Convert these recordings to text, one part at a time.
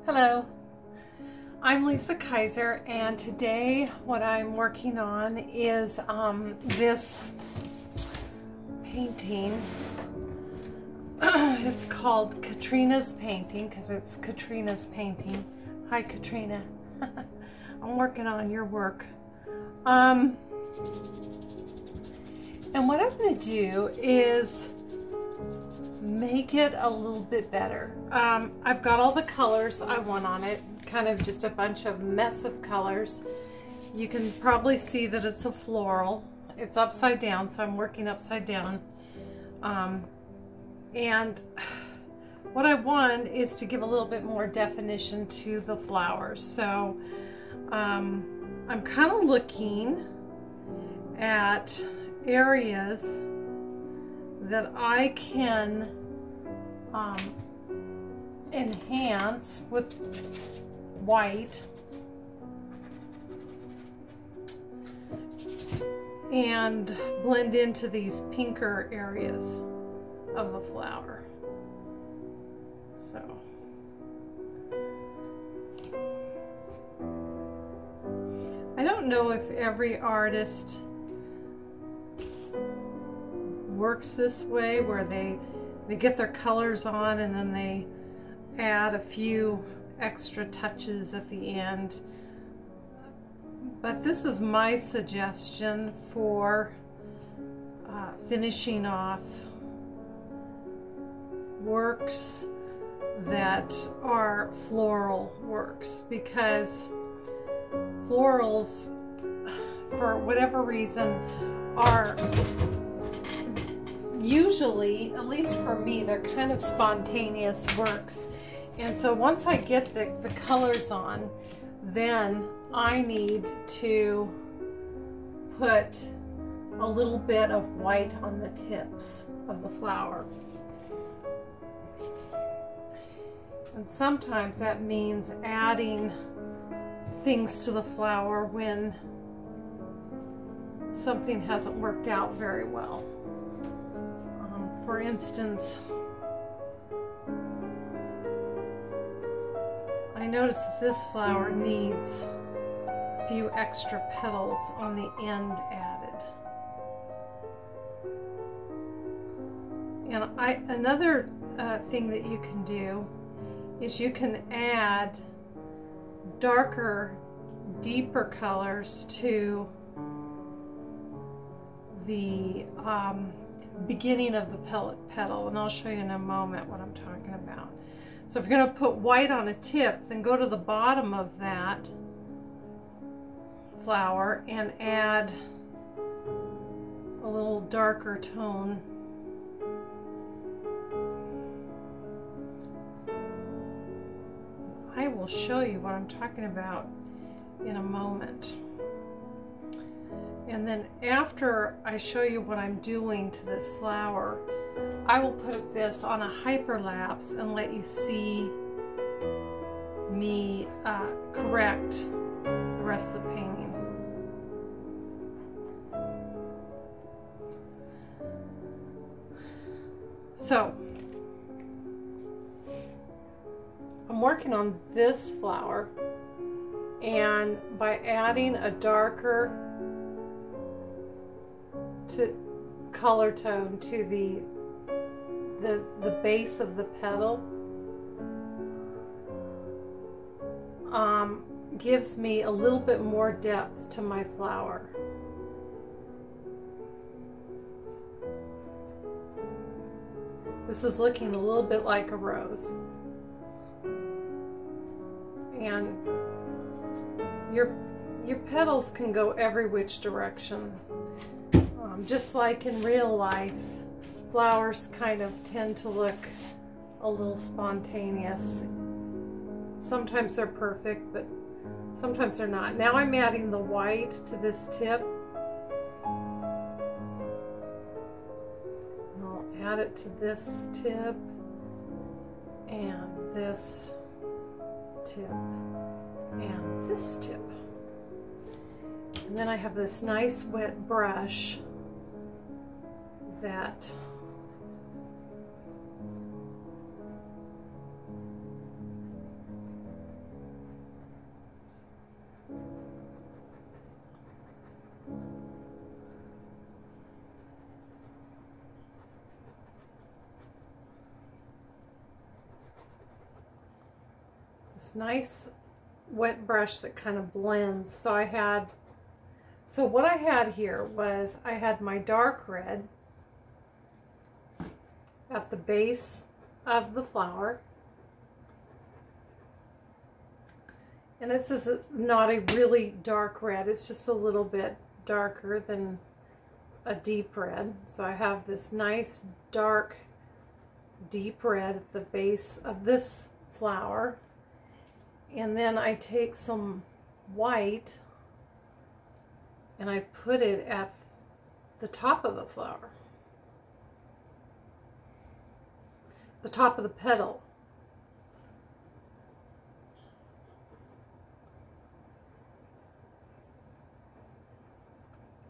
Hello, I'm Lisa Kaiser, and today what I'm working on is this painting. It's called Katrina's painting because it's Katrina's painting. Hi Katrina. I'm working on your work. And what I'm going to do is make it a little bit better. I've got all the colors I want on it, kind of just a bunch of mess of colors. You can probably see that it's a floral. It's upside down, so I'm working upside down. And what I want is to give a little bit more definition to the flowers. So I'm kind of looking at areas that I can enhance with white and blend into these pinker areas of the flower. So I don't know if every artist works this way, where they get their colors on and then they add a few extra touches at the end. But this is my suggestion for finishing off works that are floral works, because florals, for whatever reason, are usually, at least for me, they're kind of spontaneous works. And so once I get the colors on, then I need to put a little bit of white on the tips of the flower. And sometimes that means adding things to the flower when something hasn't worked out very well. For instance, I noticed that this flower needs a few extra petals on the end added. And another thing that you can do is you can add darker, deeper colors to the beginning of the petal, and I'll show you in a moment what I'm talking about. So if you're going to put white on a tip, then go to the bottom of that flower and add a little darker tone. I will show you what I'm talking about in a moment. And then after I show you what I'm doing to this flower, I will put this on a hyperlapse and let you see me correct the rest of the painting. So I'm working on this flower, and by adding a darker color tone to the base of the petal, gives me a little bit more depth to my flower. This is looking a little bit like a rose. And your petals can go every which direction. Just like in real life, flowers kind of tend to look a little spontaneous. Sometimes they're perfect, but sometimes they're not. Now I'm adding the white to this tip. And I'll add it to this tip and this tip and this tip. And then I have this nice wet brush that this nice wet brush that kind of blends. So what I had here was I had my dark red at the base of the flower. And this is not a really dark red, it's just a little bit darker than a deep red. So I have this nice dark deep red at the base of this flower. And then I take some white and I put it at the top of the flower, the top of the petal.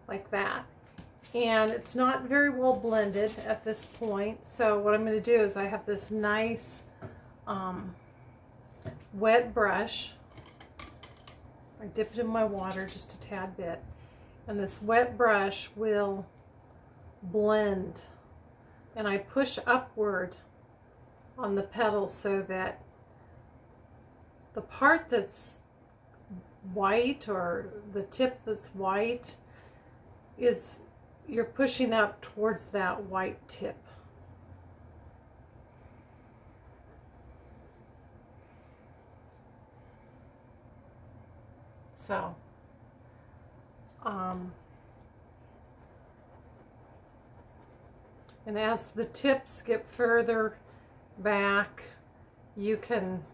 Like that. And it's not very well blended at this point. So what I'm going to do is I have this nice wet brush. I dip it in my water just a tad bit. And this wet brush will blend. And I push upward on the petal so that the part that's white, or the tip that's white, is you're pushing up towards that white tip. So, and as the tips get further back, you can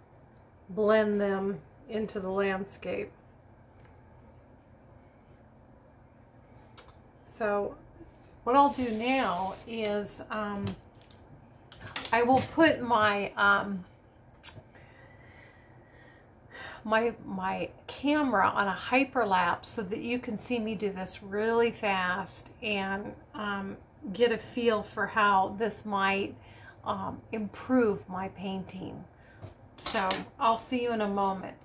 blend them into the landscape. So what I'll do now is I will put my my camera on a hyperlapse so that you can see me do this really fast and get a feel for how this might improve my painting. So I'll see you in a moment.